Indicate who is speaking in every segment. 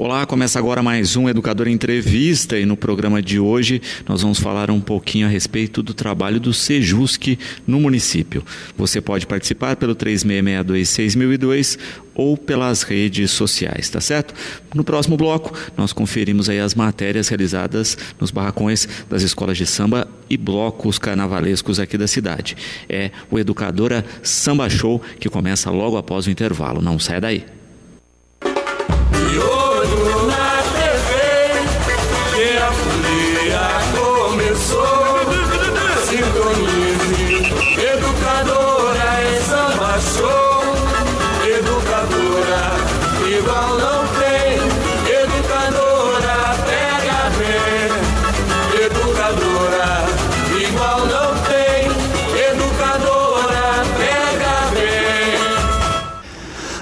Speaker 1: Olá, começa agora mais um Educador Entrevista e no programa de hoje nós vamos falar um pouquinho a respeito do trabalho do Sejusc no município. Você pode participar pelo 3662-6002 ou pelas redes sociais, tá certo? No próximo bloco nós conferimos aí as matérias realizadas nos barracões das escolas de samba e blocos carnavalescos aqui da cidade. É o Educadora Samba Show que começa logo após o intervalo, não sai daí.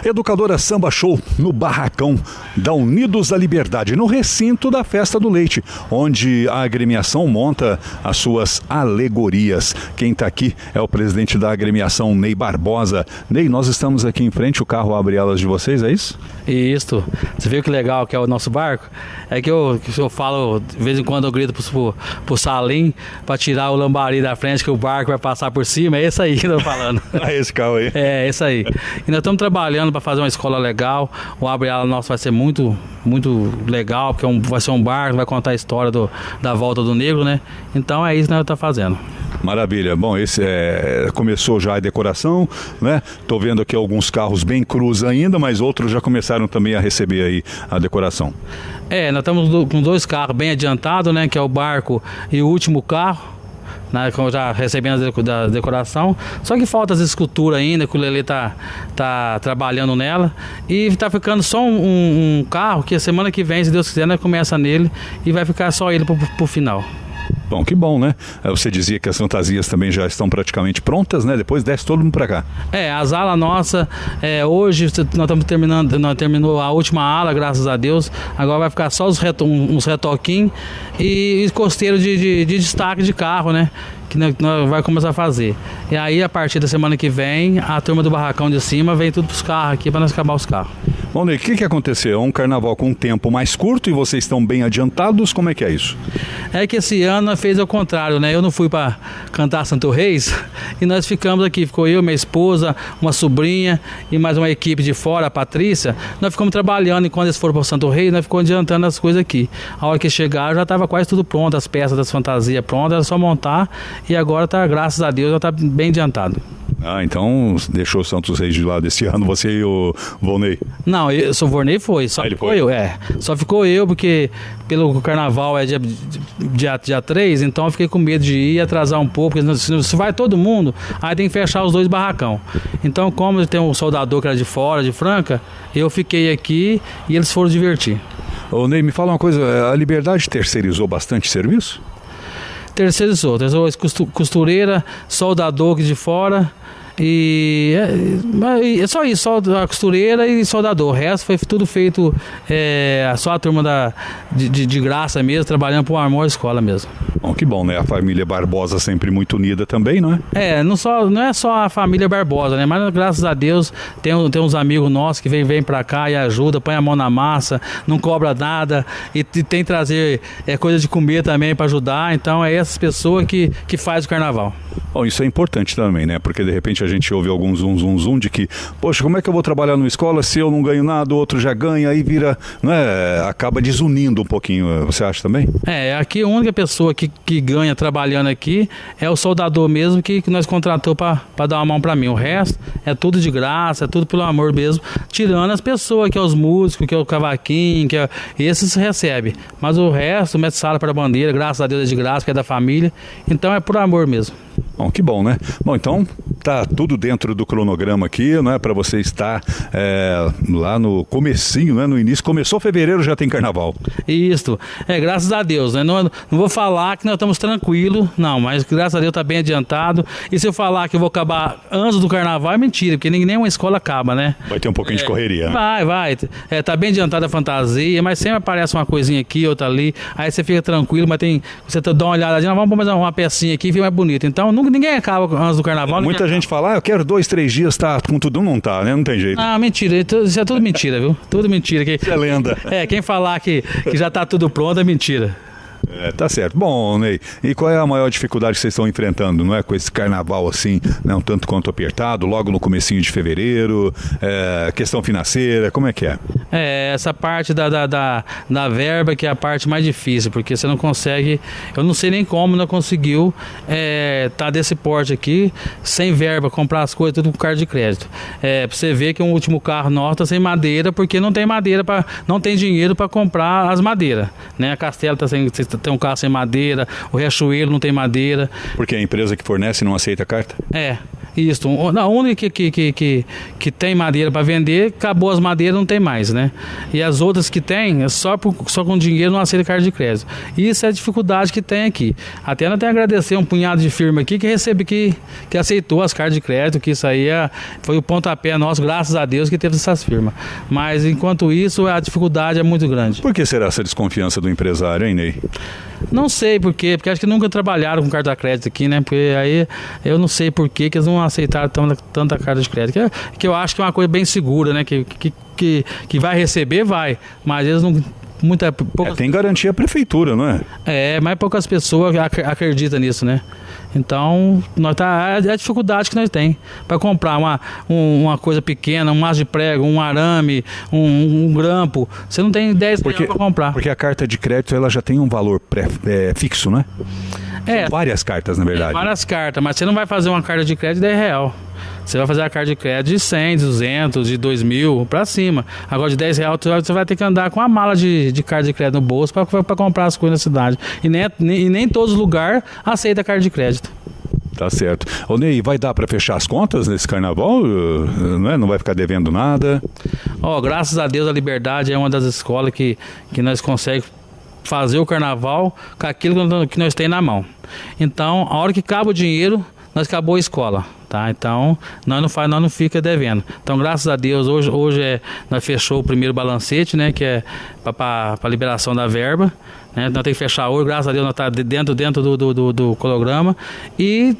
Speaker 2: Educadora Samba Show no barracão da Unidos da Liberdade, no recinto da Festa do Leite, onde a agremiação monta as suas alegorias. Quem está aqui é o presidente da agremiação, Ney Barbosa. Ney, nós estamos aqui em frente, o carro abre alas de vocês, é isso?
Speaker 3: Isso. Você viu que legal que é o nosso barco? É que eu falo, de vez em quando eu grito pro Salim para tirar o lambari da frente, que o barco vai passar por cima. É esse aí que eu tô falando.
Speaker 2: É esse carro aí?
Speaker 3: É, esse aí. E nós estamos trabalhando para fazer uma escola legal. O abre-ala nosso vai ser muito, muito legal, porque vai ser um barco, vai contar a história da volta do negro, né? Então é isso que nós estamos fazendo.
Speaker 2: Maravilha. Bom, esse começou já a decoração, né? Tô vendo aqui alguns carros bem crus ainda, mas outros já começaram também a receber aí a decoração.
Speaker 3: Nós estamos com 2 carros bem adiantados, né? Que é o barco e o último carro. Já recebendo a decoração, só que falta as esculturas ainda, que o Lelê tá trabalhando nela, e tá ficando só um carro que a semana que vem, se Deus quiser, nós começa nele e vai ficar só ele pro final.
Speaker 2: Bom, que bom, né? Você dizia que as fantasias também já estão praticamente prontas, né? Depois desce todo mundo pra cá. As
Speaker 3: alas nossas, hoje nós estamos terminando, nós terminou a última ala, graças a Deus. Agora vai ficar só uns retoquinhos e costeiro de destaque de carro, né? Que nós vai começar a fazer. E aí, a partir da semana que vem, a turma do barracão de cima vem tudo pros carros aqui para nós acabar os carros.
Speaker 2: Bom, Ney, o que aconteceu? É um carnaval com um tempo mais curto e vocês estão bem adiantados? Como é que é isso?
Speaker 3: É que esse ano nós fez ao contrário, né? Eu não fui para cantar Santo Reis e nós ficamos aqui. Ficou eu, minha esposa, uma sobrinha e mais uma equipe de fora, a Patrícia. Nós ficamos trabalhando e quando eles foram para o Santo Reis, nós ficamos adiantando as coisas aqui. A hora que chegaram já estava quase tudo pronto, as peças das fantasias prontas, era só montar e agora tá, graças a Deus, já está bem adiantado.
Speaker 2: Então deixou o Santos Reis de lado esse ano, você e o Volney?
Speaker 3: Não, o Volney foi, só ficou eu, só ficou eu porque pelo carnaval é dia 3, então eu fiquei com medo de ir atrasar um pouco, porque se vai todo mundo, aí tem que fechar os 2 barracão. Então, como tem um soldador que era de fora, de Franca, eu fiquei aqui e eles foram divertir.
Speaker 2: Ô Ney, me fala uma coisa, a Liberdade terceirizou bastante serviço?
Speaker 3: Terceirizou costureira, soldador de fora e é só isso, só a costureira e soldador. O resto foi tudo feito, só a turma de graça mesmo, trabalhando para o amor à escola mesmo.
Speaker 2: Bom, que bom, né? A família Barbosa sempre muito unida também, não é?
Speaker 3: Não é só a família Barbosa, né? Mas graças a Deus tem uns amigos nossos que vem pra cá e ajuda, põe a mão na massa, não cobra nada e tem que trazer coisa de comer também para ajudar. Então é essas pessoas que faz o carnaval.
Speaker 2: Bom, isso é importante também, né? Porque de repente a gente ouve algum zum de que, poxa, como é que eu vou trabalhar numa escola se eu não ganho nada, o outro já ganha, aí vira, né? Acaba desunindo um pouquinho, você acha também?
Speaker 3: Aqui a única pessoa que ganha trabalhando aqui é o soldador mesmo que nós contratou para dar uma mão para mim. O resto é tudo de graça, é tudo pelo amor mesmo, tirando as pessoas, que é os músicos, que é o cavaquinho, esses recebem. Mas o resto, o mestre sala para a bandeira, graças a Deus é de graça, que é da família, então é por amor mesmo.
Speaker 2: Bom, que bom, né? Bom, então tá tudo dentro do cronograma aqui, não é? Para você estar lá no comecinho, né? No início, começou fevereiro, já tem carnaval.
Speaker 3: Isso, graças a Deus, né? Não vou falar que nós estamos tranquilos, não, mas graças a Deus está bem adiantado. E se eu falar que eu vou acabar antes do carnaval, é mentira, porque nenhuma escola acaba, né?
Speaker 2: Vai ter um pouquinho de correria.
Speaker 3: Vai. Tá bem adiantada a fantasia, mas sempre aparece uma coisinha aqui, outra ali, aí você fica tranquilo, mas você dá uma olhada, vamos pôr mais uma pecinha aqui e fica mais bonito. Então, ninguém acaba antes do carnaval.
Speaker 2: Muita gente fala, eu quero 2, 3 dias, tá com tudo, não tá, né? Não tem jeito.
Speaker 3: Ah, mentira, isso é tudo mentira, viu? Tudo mentira.
Speaker 2: Isso é lenda.
Speaker 3: Quem falar que já tá tudo pronto é mentira.
Speaker 2: Tá certo. Bom, Ney, e qual é a maior dificuldade que vocês estão enfrentando, não é? Com esse carnaval assim, né, um tanto quanto apertado, logo no comecinho de fevereiro, questão financeira, como é que é?
Speaker 3: Essa parte da verba que é a parte mais difícil, porque você não consegue, eu não sei nem como não conseguiu tá desse porte aqui, sem verba, comprar as coisas tudo com cartão de crédito. Pra você ver que o último carro nosso tá sem madeira, porque não tem madeira, não tem dinheiro para comprar as madeiras, né? A Castelo tem um carro sem madeira, o Riachuelo não tem madeira.
Speaker 2: Porque a empresa que fornece não aceita a carta?
Speaker 3: Isso. A única que tem madeira para vender, acabou as madeiras, não tem mais, né? E as outras que tem, só com dinheiro não aceita carta de crédito. Isso é a dificuldade que tem aqui. Até nós temos que agradecer um punhado de firma aqui que aceitou as cartas de crédito, que isso aí foi o pontapé nosso, graças a Deus, que teve essas firmas. Mas enquanto isso, a dificuldade é muito grande.
Speaker 2: Por que será essa desconfiança do empresário, hein, Ney?
Speaker 3: Não sei por quê, porque acho que nunca trabalharam com carta de crédito aqui, né? Porque aí eu não sei por que eles não aceitaram tanta carta de crédito. Que eu acho que é uma coisa bem segura, né? Que vai receber, vai. Mas eles não.
Speaker 2: Tem garantia a prefeitura, não é?
Speaker 3: Mas poucas pessoas acreditam nisso, né? Então, é a dificuldade que nós temos para comprar uma coisa pequena, um maço de prego, um arame, um grampo. Você não tem 10 reais para comprar.
Speaker 2: Porque a carta de crédito ela já tem um valor fixo, né? São várias cartas, na verdade.
Speaker 3: Várias cartas, mas você não vai fazer uma carta de crédito de 10 reais. Você vai fazer a carta de crédito de 100, de 200, de 2.000 para cima. Agora de 10 reais você vai ter que andar com a mala de carta de crédito no bolso para comprar as coisas na cidade. E nem todos os lugares aceitam a carta de crédito.
Speaker 2: Tá certo. Ô Ney, vai dar para fechar as contas nesse carnaval? Não vai ficar devendo nada?
Speaker 3: Graças a Deus a Liberdade é uma das escolas que nós conseguimos fazer o carnaval com aquilo que nós temos na mão. Então, a hora que acaba o dinheiro, nós acabou a escola, tá? Então, nós não fica devendo. Então, graças a Deus, hoje nós fechou o primeiro balancete, né? Que é para liberação da verba, né? Nós temos que fechar hoje, graças a Deus, nós estamos dentro do cronograma e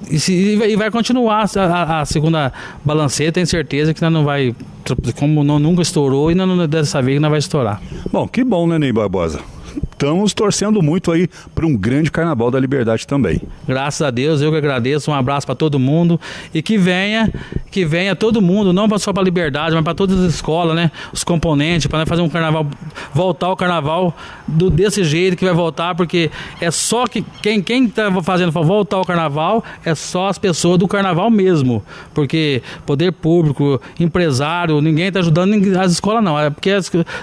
Speaker 3: vai continuar a segunda balancete, tenho certeza que nós não vai, como nunca estourou, e dessa vez não vai estourar.
Speaker 2: Bom, que bom, né, Ney Barbosa? Estamos torcendo muito aí para um grande Carnaval da Liberdade também.
Speaker 3: Graças a Deus, eu que agradeço, um abraço para todo mundo e que venha todo mundo, não só para a Liberdade, mas para todas as escolas, né? Os componentes, para fazer um carnaval, voltar o carnaval desse jeito que vai voltar, porque é só que quem está fazendo voltar o carnaval é só as pessoas do carnaval mesmo, porque poder público, empresário, ninguém está ajudando as escolas não, é porque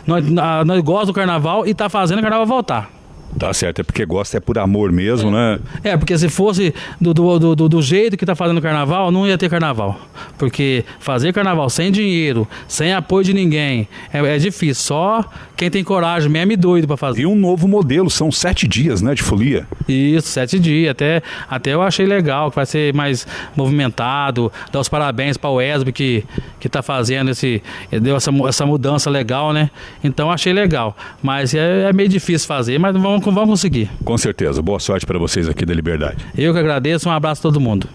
Speaker 3: nós gostamos do carnaval e está fazendo o carnaval voltar.
Speaker 2: Tá certo, é porque gosta, é por amor mesmo, né?
Speaker 3: Porque se fosse do jeito que tá fazendo o carnaval, não ia ter carnaval. Porque fazer carnaval sem dinheiro, sem apoio de ninguém, é difícil. Só quem tem coragem mesmo e doido para fazer.
Speaker 2: E um novo modelo, são 7 dias, né, de folia.
Speaker 3: Isso, 7 dias. Até eu achei legal, que vai ser mais movimentado. Dar os parabéns para o ESB que tá fazendo deu essa mudança legal, né? Então achei legal. Mas é meio difícil fazer, mas vamos conseguir.
Speaker 2: Com certeza. Boa sorte para vocês aqui da Liberdade.
Speaker 3: Eu que agradeço. Um abraço a todo mundo.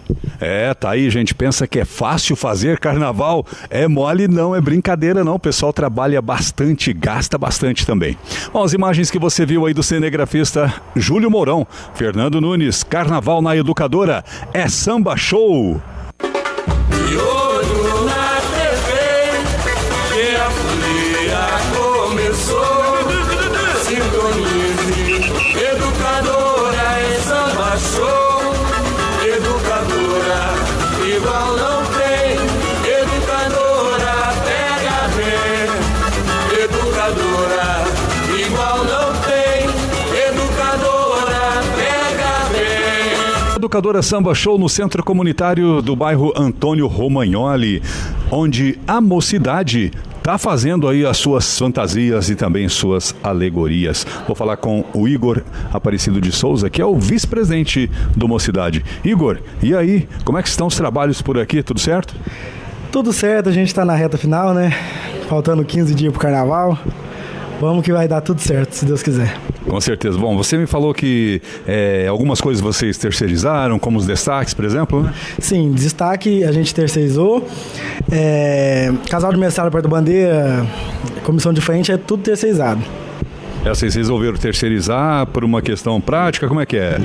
Speaker 2: Tá aí, gente. Pensa que é fácil fazer carnaval? É mole não, é brincadeira não. O pessoal trabalha bastante, gasta bastante também. Bom, as imagens que você viu aí do cinegrafista Júlio Mourão, Fernando Nunes, Carnaval na Educadora, é Samba Show.
Speaker 4: E olho na TV, que a folia começou. Sintonize, Educadora é Samba Show. Educadora, igual não tem. Educadora, pega bem. Educadora, igual não tem. Educadora, pega bem.
Speaker 2: Educadora Samba Show no Centro Comunitário do bairro Antônio Romagnoli, onde a mocidade está fazendo aí as suas fantasias e também suas alegorias. Vou falar com o Igor Aparecido de Souza, que é o vice-presidente do Mocidade. Igor, e aí, como é que estão os trabalhos por aqui? Tudo certo?
Speaker 5: Tudo certo, a gente está na reta final, né? Faltando 15 dias pro carnaval. Vamos que vai dar tudo certo, se Deus quiser.
Speaker 2: Com certeza. Bom, você me falou que algumas coisas vocês terceirizaram, como os destaques, por exemplo, né?
Speaker 5: Sim, destaque a gente terceirizou. Casal de mestre perto da bandeira, comissão de frente, é tudo terceirizado.
Speaker 2: Vocês resolveram terceirizar por uma questão prática? Como é que é?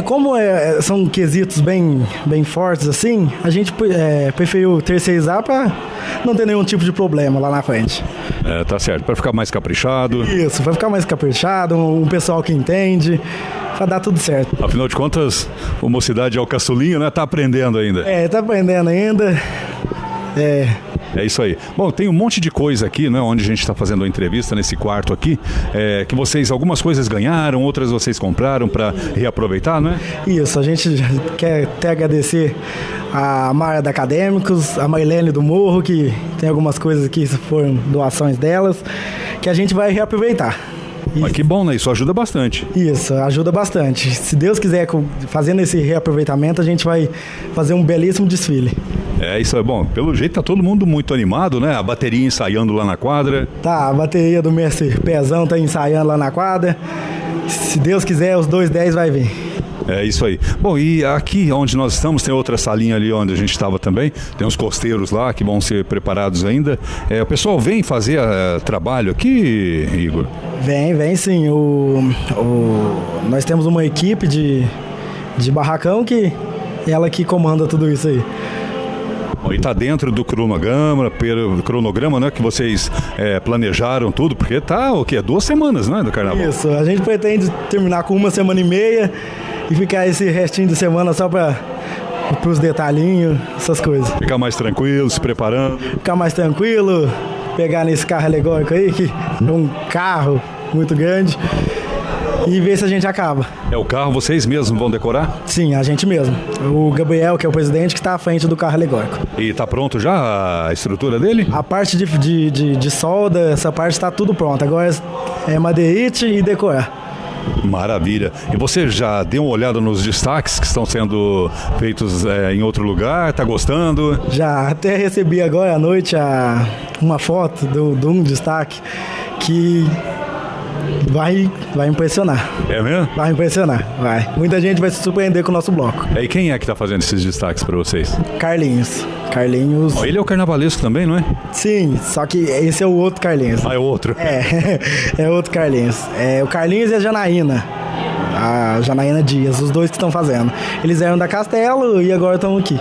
Speaker 5: Como são quesitos bem fortes assim, a gente preferiu terceirizar para não ter nenhum tipo de problema lá na frente.
Speaker 2: Tá certo, para ficar mais caprichado.
Speaker 5: Isso, para ficar mais caprichado, um pessoal que entende, para dar tudo certo.
Speaker 2: Afinal de contas, o Mocidade é o caçulinho, né? Tá aprendendo ainda.
Speaker 5: Tá aprendendo ainda.
Speaker 2: É isso aí. Bom, tem um monte de coisa aqui, né, onde a gente está fazendo a entrevista, nesse quarto aqui, que vocês, algumas coisas ganharam, outras vocês compraram para reaproveitar, né?
Speaker 5: Isso, a gente quer até agradecer a Mara da Acadêmicos, a Marilene do Morro, que tem algumas coisas que foram doações delas, que a gente vai reaproveitar.
Speaker 2: Mas que bom, né? Isso ajuda bastante.
Speaker 5: Isso, ajuda bastante. Se Deus quiser, fazendo esse reaproveitamento, a gente vai fazer um belíssimo desfile.
Speaker 2: Isso é bom. Pelo jeito tá todo mundo muito animado, né? A bateria ensaiando lá na quadra.
Speaker 5: Tá, a bateria do mestre Pezão tá ensaiando lá na quadra. Se Deus quiser, os 210 vai vir.
Speaker 2: É isso aí. Bom, e aqui onde nós estamos, tem outra salinha ali onde a gente estava também. Tem uns costeiros lá que vão ser preparados ainda. O pessoal vem fazer trabalho aqui, Igor? Vem
Speaker 5: sim. Nós temos uma equipe de barracão que ela que comanda tudo isso aí.
Speaker 2: E está dentro do cronograma, né, que vocês planejaram tudo, porque tá o quê? 2 semanas, né, do carnaval?
Speaker 5: Isso, a gente pretende terminar com 1 semana e meia e ficar esse restinho de semana só para os detalhinhos, essas coisas.
Speaker 2: Ficar mais tranquilo, se preparando.
Speaker 5: Ficar mais tranquilo, pegar nesse carro alegórico aí, que é um carro muito grande, e ver se a gente acaba.
Speaker 2: O carro vocês mesmos vão decorar?
Speaker 5: Sim, a gente mesmo. O Gabriel, que é o presidente, que está à frente do carro alegórico.
Speaker 2: E está pronto já a estrutura dele?
Speaker 5: A parte de solda, essa parte está tudo pronto. Agora é madeirite e decorar.
Speaker 2: Maravilha. E você já deu uma olhada nos destaques que estão sendo feitos em outro lugar? Está gostando?
Speaker 5: Já, até recebi agora à noite uma foto de um destaque que vai impressionar.
Speaker 2: É mesmo?
Speaker 5: Vai impressionar, vai. Muita gente vai se surpreender com o nosso bloco.
Speaker 2: E quem é que está fazendo esses destaques para vocês?
Speaker 5: Carlinhos.
Speaker 2: Ele é o carnavalesco também, não é?
Speaker 5: Sim, só que esse é o outro Carlinhos.
Speaker 2: É outro?
Speaker 5: É outro Carlinhos. O Carlinhos e a Janaína. A Janaína Dias, os dois que estão fazendo. Eles eram da Castelo e agora estão aqui.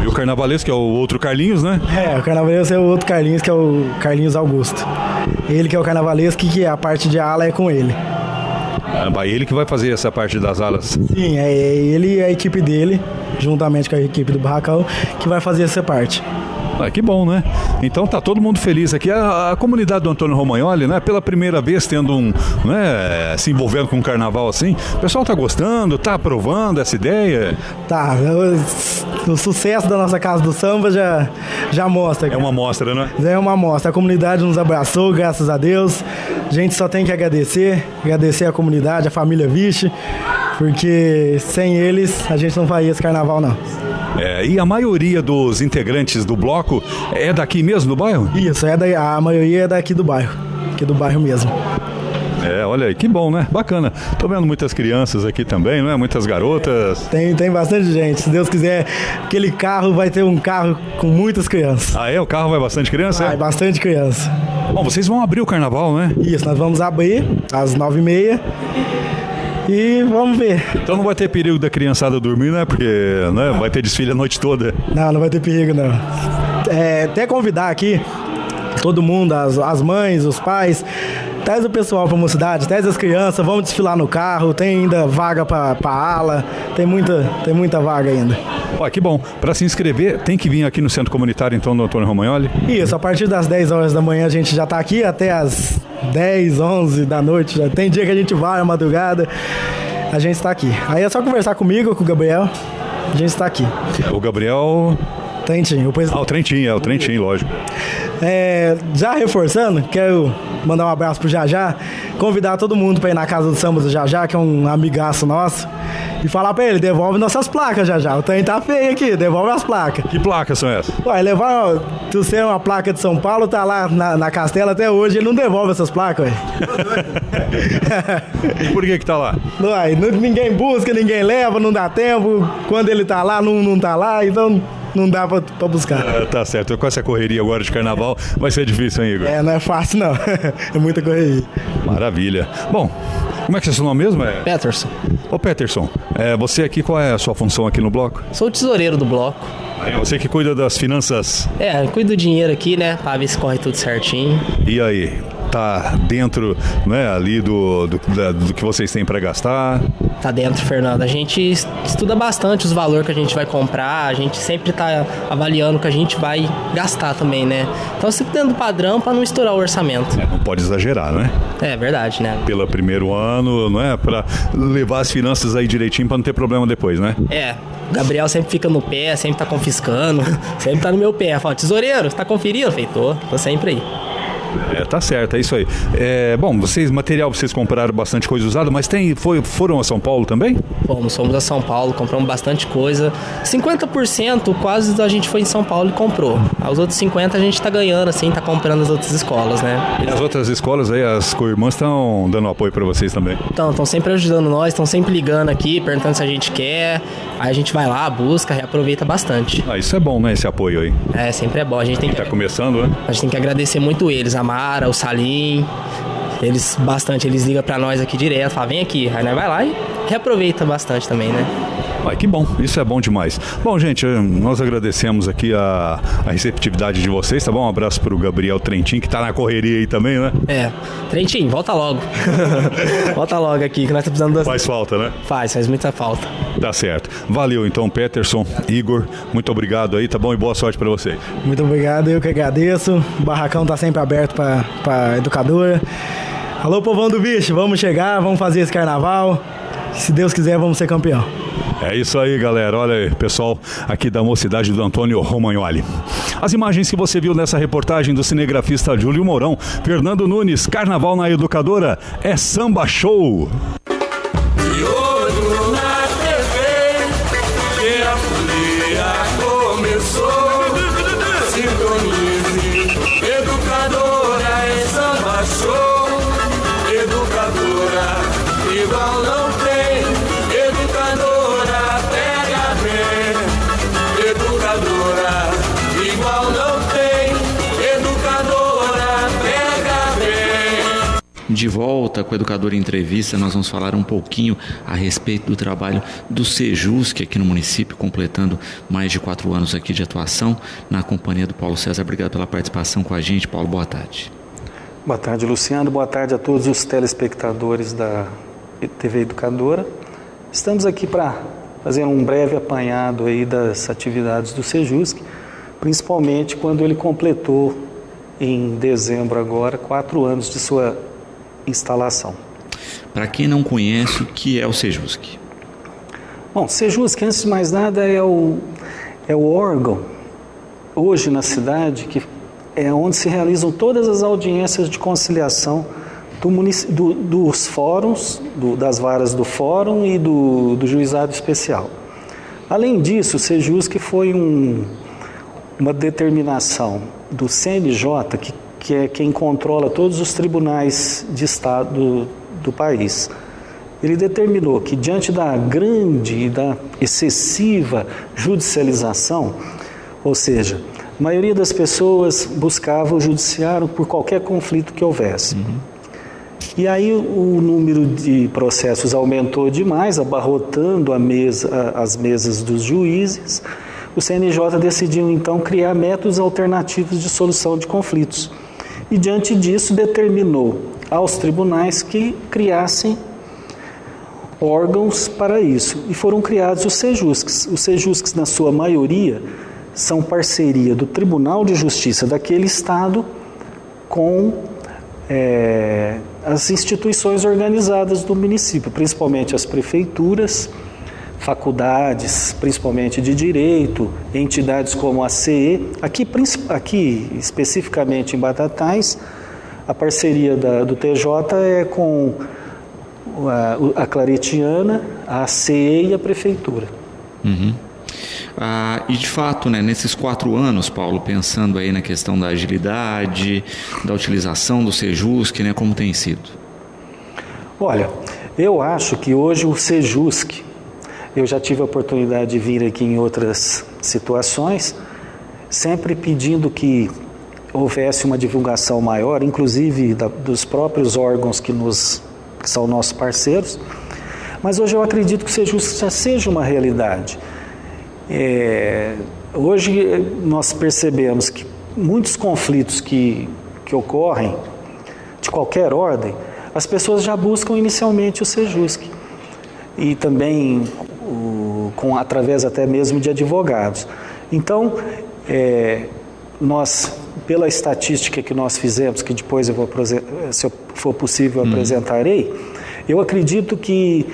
Speaker 2: E o carnavalesco é o outro Carlinhos, né?
Speaker 5: O carnavalesco é o outro Carlinhos, que é o Carlinhos Augusto. Ele que é o carnavalesco, que a parte de ala é com ele.
Speaker 2: Ele que vai fazer essa parte das alas?
Speaker 5: Sim, é ele e a equipe dele, juntamente com a equipe do barracão, que vai fazer essa parte.
Speaker 2: Que bom, né? Então tá todo mundo feliz aqui. A comunidade do Antônio Romagnoli, né? Pela primeira vez tendo se envolvendo com um carnaval assim. O pessoal tá gostando, tá aprovando essa ideia?
Speaker 5: Tá, o sucesso da nossa Casa do Samba já mostra.
Speaker 2: É uma amostra, né?
Speaker 5: É uma amostra. A comunidade nos abraçou, graças a Deus. A gente só tem que agradecer a comunidade, a família Vixe, porque sem eles a gente não faria esse carnaval, não.
Speaker 2: E a maioria dos integrantes do bloco é daqui mesmo, do bairro?
Speaker 5: Isso, a maioria é daqui do bairro mesmo.
Speaker 2: Olha aí, que bom, né? Bacana. Tô vendo muitas crianças aqui também, não é? Muitas garotas.
Speaker 5: Tem bastante gente. Se Deus quiser, aquele carro vai ter um carro com muitas crianças.
Speaker 2: O carro vai bastante criança?
Speaker 5: Vai, bastante criança.
Speaker 2: Bom, vocês vão abrir o carnaval, né?
Speaker 5: Isso, nós vamos abrir às 9h30. E vamos ver.
Speaker 2: Então não vai ter perigo da criançada dormir, né? Porque vai ter desfile a noite toda.
Speaker 5: Não vai ter perigo, não. Até convidar aqui todo mundo, as mães, os pais, traz o pessoal pra Mocidade, traz as crianças, vamos desfilar no carro, tem ainda vaga pra ala, tem muita vaga ainda.
Speaker 2: Que bom. Para se inscrever, tem que vir aqui no Centro Comunitário, então, do Antônio Romagnoli?
Speaker 5: Isso, a partir das 10 horas da manhã a gente já tá aqui, até as 10, 11 da noite. Tem dia que a gente vai à madrugada. a gente está aqui. Aí é só conversar comigo, com o Gabriel, a gente está aqui.
Speaker 2: O Gabriel...
Speaker 5: Trentinho.
Speaker 2: O Trentinho, lógico.
Speaker 5: Já reforçando, quero mandar um abraço pro Jajá, convidar todo mundo para ir na casa do samba do Jajá, que é um amigaço nosso, e falar para ele, devolve nossas placas, Jajá. O trem tá feio aqui, devolve as placas.
Speaker 2: Que placas são essas?
Speaker 5: Ué, levar uma placa de São Paulo, tá lá na Castela até hoje, ele não devolve essas placas, ué.
Speaker 2: E por que tá lá?
Speaker 5: Ué, ninguém busca, ninguém leva, não dá tempo, quando ele tá lá, não tá lá, então... Não dá pra buscar.
Speaker 2: Tá certo. Com essa correria agora de carnaval, vai ser difícil, hein, Igor?
Speaker 5: Não é fácil, não. É muita correria.
Speaker 2: Maravilha. Bom, como é que é seu nome mesmo?
Speaker 6: Peterson.
Speaker 2: Ô, Peterson, você aqui, qual é a sua função aqui no bloco?
Speaker 6: Sou o tesoureiro do bloco.
Speaker 2: Você que cuida das finanças?
Speaker 6: Cuido do dinheiro aqui, né? Pra ver se corre tudo certinho.
Speaker 2: E aí? Tá dentro, né, ali do que vocês têm para gastar?
Speaker 6: Tá dentro, Fernando. A gente estuda bastante os valores que a gente vai comprar, a gente sempre tá avaliando o que a gente vai gastar também, né? Então sempre dentro do padrão para não estourar o orçamento.
Speaker 2: Não pode exagerar, né?
Speaker 6: É verdade, né?
Speaker 2: Pelo primeiro ano, não é? Para levar as finanças aí direitinho para não ter problema depois, né?
Speaker 6: O Gabriel sempre fica no pé, sempre tá confiscando, sempre tá no meu pé. Fala, tesoureiro, você tá conferindo? Eu falei, tô sempre aí.
Speaker 2: Tá certo, é isso aí. Bom, material vocês compraram bastante coisa usada, mas foram a São Paulo também?
Speaker 6: Fomos a São Paulo, compramos bastante coisa. 50% quase a gente foi em São Paulo e comprou. Os outros 50% a gente tá ganhando, assim, tá comprando as outras escolas, né?
Speaker 2: E as outras escolas aí, as co-irmãs estão dando apoio para vocês também?
Speaker 6: Estão sempre ajudando nós, estão sempre ligando aqui, perguntando se a gente quer. Aí a gente vai lá, busca, reaproveita bastante.
Speaker 2: Isso é bom, né, esse apoio aí?
Speaker 6: Sempre é bom. A gente tem que...
Speaker 2: Tá começando, né?
Speaker 6: A gente tem que agradecer muito eles, a Mara, o Salim, eles ligam pra nós aqui direto, falam, vem aqui, aí nós vai lá e reaproveita bastante também, né?
Speaker 2: Que bom, isso é bom demais. Bom, gente, nós agradecemos aqui a receptividade de vocês, tá bom? Um abraço pro Gabriel Trentinho, que tá na correria aí também, né?
Speaker 6: Trentinho, volta logo. Volta logo aqui, que nós estamos precisando...
Speaker 2: Faz falta, né?
Speaker 6: Faz muita falta.
Speaker 2: Tá certo. Valeu, então, Peterson, Igor, muito obrigado aí, tá bom? E boa sorte pra vocês.
Speaker 5: Muito obrigado, eu que agradeço. O barracão tá sempre aberto pra educadora. Alô, povão do bicho, vamos chegar, vamos fazer esse carnaval. Se Deus quiser, vamos ser campeão.
Speaker 2: É isso aí, galera. Olha aí, pessoal aqui da Mocidade do Antônio Romagnoli. As imagens que você viu nessa reportagem do cinegrafista Júlio Mourão, Fernando Nunes, Carnaval na Educadora, é Samba Show.
Speaker 4: E olho na TV, que a folia começou. Sintonize, Educadora é Samba Show. Educadora, igual não tem. Educadora, pega bem. Educadora, igual não tem. Educadora, pega bem.
Speaker 1: De volta com o Educador Entrevista, nós vamos falar um pouquinho a respeito do trabalho do Sejusc aqui no município, completando mais de 4 anos aqui de atuação na companhia do Paulo César. Obrigado pela participação com a gente, Paulo. Boa tarde.
Speaker 7: Boa tarde, Luciano. Boa tarde a todos os telespectadores da TV Educadora. Estamos aqui para fazer um breve apanhado aí das atividades do Sejusc, principalmente quando ele completou em dezembro agora 4 anos de sua instalação.
Speaker 1: Para quem não conhece, o que é o Sejusc?
Speaker 7: Bom, Sejusc, antes de mais nada, é o órgão hoje na cidade que é onde se realizam todas as audiências de conciliação dos fóruns, das varas do fórum e do juizado especial. Além disso, o Sejusc foi uma determinação do CNJ, que é quem controla todos os tribunais de estado do país. Ele determinou que, diante da grande e da excessiva judicialização, ou seja, a maioria das pessoas buscava o judiciário por qualquer conflito que houvesse. E aí o número de processos aumentou demais, abarrotando as mesas dos juízes. O CNJ decidiu então criar métodos alternativos de solução de conflitos. E diante disso determinou aos tribunais que criassem órgãos para isso. E foram criados os Sejuscs. Os Sejuscs, na sua maioria, são parceria do Tribunal de Justiça daquele estado com as instituições organizadas do município, principalmente as prefeituras, faculdades, principalmente de direito, entidades como a CE. Aqui especificamente em Batatais, a parceria do TJ é com a Claretiana, a CE e a prefeitura.
Speaker 1: Uhum. E de fato, né, nesses 4 anos, Paulo, pensando aí na questão da agilidade, da utilização do Sejusc, né, como tem sido?
Speaker 7: Olha, eu acho que hoje o Sejusc, eu já tive a oportunidade de vir aqui em outras situações, sempre pedindo que houvesse uma divulgação maior, inclusive dos próprios órgãos que são nossos parceiros, mas hoje eu acredito que o Sejusc já seja uma realidade. Hoje nós percebemos que muitos conflitos que ocorrem, de qualquer ordem, as pessoas já buscam inicialmente o Sejusc e também através até mesmo de advogados. Então, nós, pela estatística que nós fizemos, que depois eu vou, se for possível, apresentarei, eu acredito que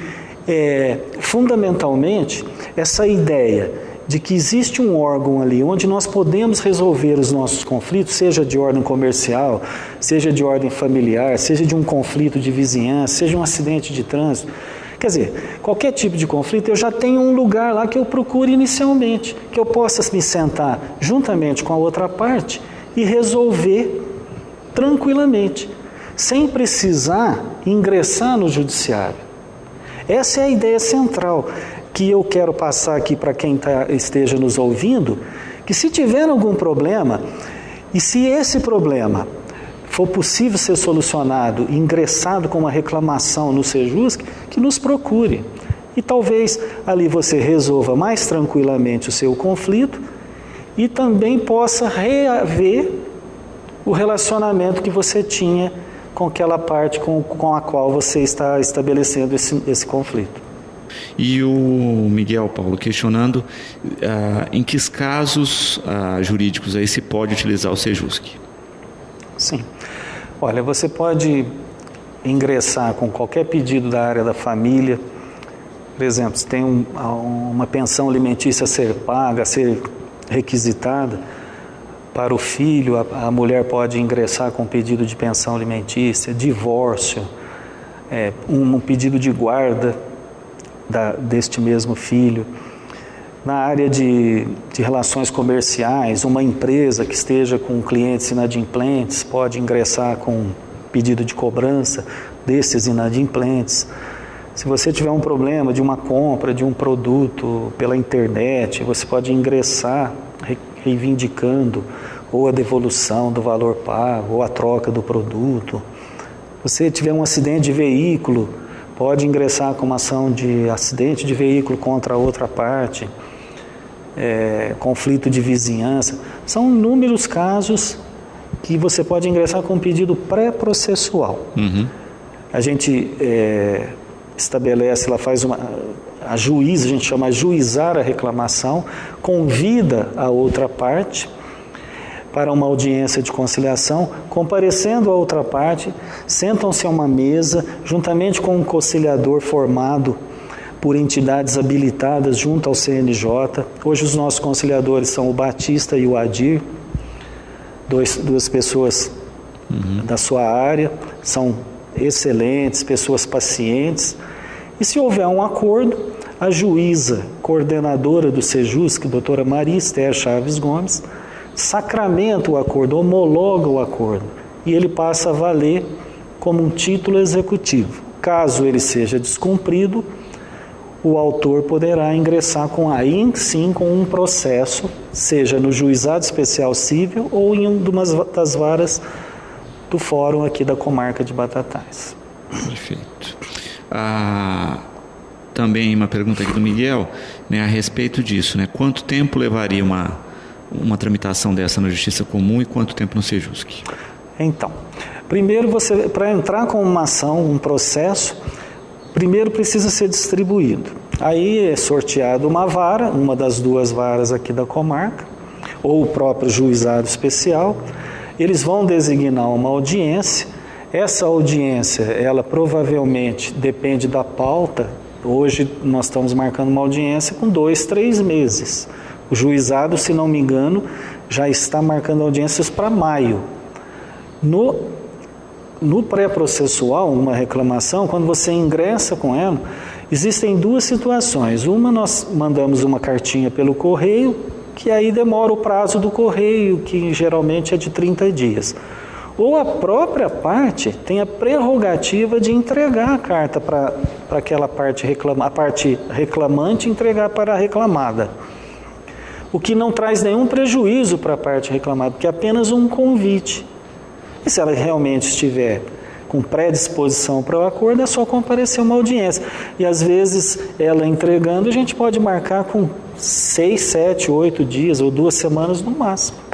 Speaker 7: fundamentalmente essa ideia de que existe um órgão ali onde nós podemos resolver os nossos conflitos, seja de ordem comercial, seja de ordem familiar, seja de um conflito de vizinhança, seja um acidente de trânsito. Quer dizer, qualquer tipo de conflito, eu já tenho um lugar lá que eu procuro inicialmente, que eu possa me sentar juntamente com a outra parte e resolver tranquilamente, sem precisar ingressar no judiciário. Essa é a ideia central que eu quero passar aqui para quem esteja nos ouvindo, que se tiver algum problema, e se esse problema for possível ser solucionado, ingressado com uma reclamação no Sejusc, que nos procure. E talvez ali você resolva mais tranquilamente o seu conflito e também possa reaver o relacionamento que você tinha com aquela parte com a qual você está estabelecendo esse conflito.
Speaker 1: E o Miguel, Paulo, questionando em que casos jurídicos aí se pode utilizar o Sejusc?
Speaker 7: Sim. Olha, você pode ingressar com qualquer pedido da área da família. Por exemplo, se tem uma pensão alimentícia a ser paga, a ser requisitada para o filho, a mulher pode ingressar com pedido de pensão alimentícia, divórcio, um pedido de guarda deste mesmo filho. Na área de relações comerciais, uma empresa que esteja com clientes inadimplentes pode ingressar com pedido de cobrança desses inadimplentes. Se você tiver um problema de uma compra de um produto pela internet, você pode ingressar reivindicando ou a devolução do valor pago ou a troca do produto. Se você tiver um acidente de veículo, pode ingressar com uma ação de acidente de veículo contra a outra parte. Conflito de vizinhança. São inúmeros casos que você pode ingressar com um pedido pré-processual. Uhum. A gente estabelece, ela faz a juíza, a gente chama de ajuizar a reclamação, convida a outra parte para uma audiência de conciliação, comparecendo a outra parte, sentam-se a uma mesa, juntamente com um conciliador formado por entidades habilitadas junto ao CNJ. Hoje os nossos conciliadores são o Batista e o Adir, duas pessoas da sua área, são excelentes, pessoas pacientes. E se houver um acordo, a juíza coordenadora do Sejusc, doutora Maria Esther Chaves Gomes, sacramenta o acordo, homologa o acordo, e ele passa a valer como um título executivo. Caso ele seja descumprido, o autor poderá ingressar com um processo, seja no Juizado Especial Cível ou em uma das varas do fórum aqui da comarca de Batatais.
Speaker 1: Perfeito. Também uma pergunta aqui do Miguel, né, a respeito disso, né? Quanto tempo levaria uma tramitação dessa na Justiça Comum e quanto tempo no Sejusc?
Speaker 7: Então, primeiro para entrar com uma ação, um processo, primeiro precisa ser distribuído. Aí é sorteado uma vara, uma das 2 varas aqui da comarca, ou o próprio juizado especial. Eles vão designar uma audiência. Essa audiência, ela provavelmente depende da pauta. Hoje nós estamos marcando uma audiência com 2, 3 meses. O juizado, se não me engano, já está marcando audiências para maio. No pré-processual, uma reclamação, quando você ingressa com ela, existem 2 situações. Uma, nós mandamos uma cartinha pelo correio, que aí demora o prazo do correio, que geralmente é de 30 dias. Ou a própria parte tem a prerrogativa de entregar a carta para aquela parte a parte reclamante entregar para a reclamada. O que não traz nenhum prejuízo para a parte reclamada, porque é apenas um convite. E se ela realmente estiver com predisposição para o acordo, é só comparecer uma audiência. E às vezes, ela entregando, a gente pode marcar com 6, 7, 8 dias ou 2 semanas no máximo.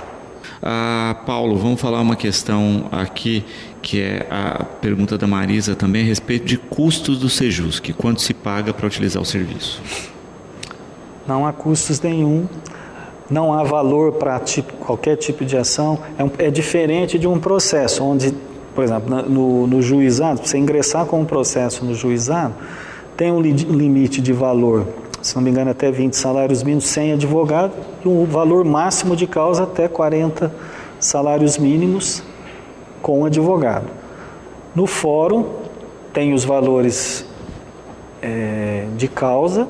Speaker 1: Paulo, vamos falar uma questão aqui, que é a pergunta da Marisa também a respeito de custos do Sejusc. Quanto se paga para utilizar o serviço?
Speaker 7: Não há custos nenhum, não há valor para qualquer tipo de ação. É diferente de um processo, onde, por exemplo, no juizado, para você ingressar com um processo no juizado, tem um limite de valor, se não me engano, até 20 salários mínimos sem advogado, e um valor máximo de causa até 40 salários mínimos com advogado. No fórum, tem os valores de causa,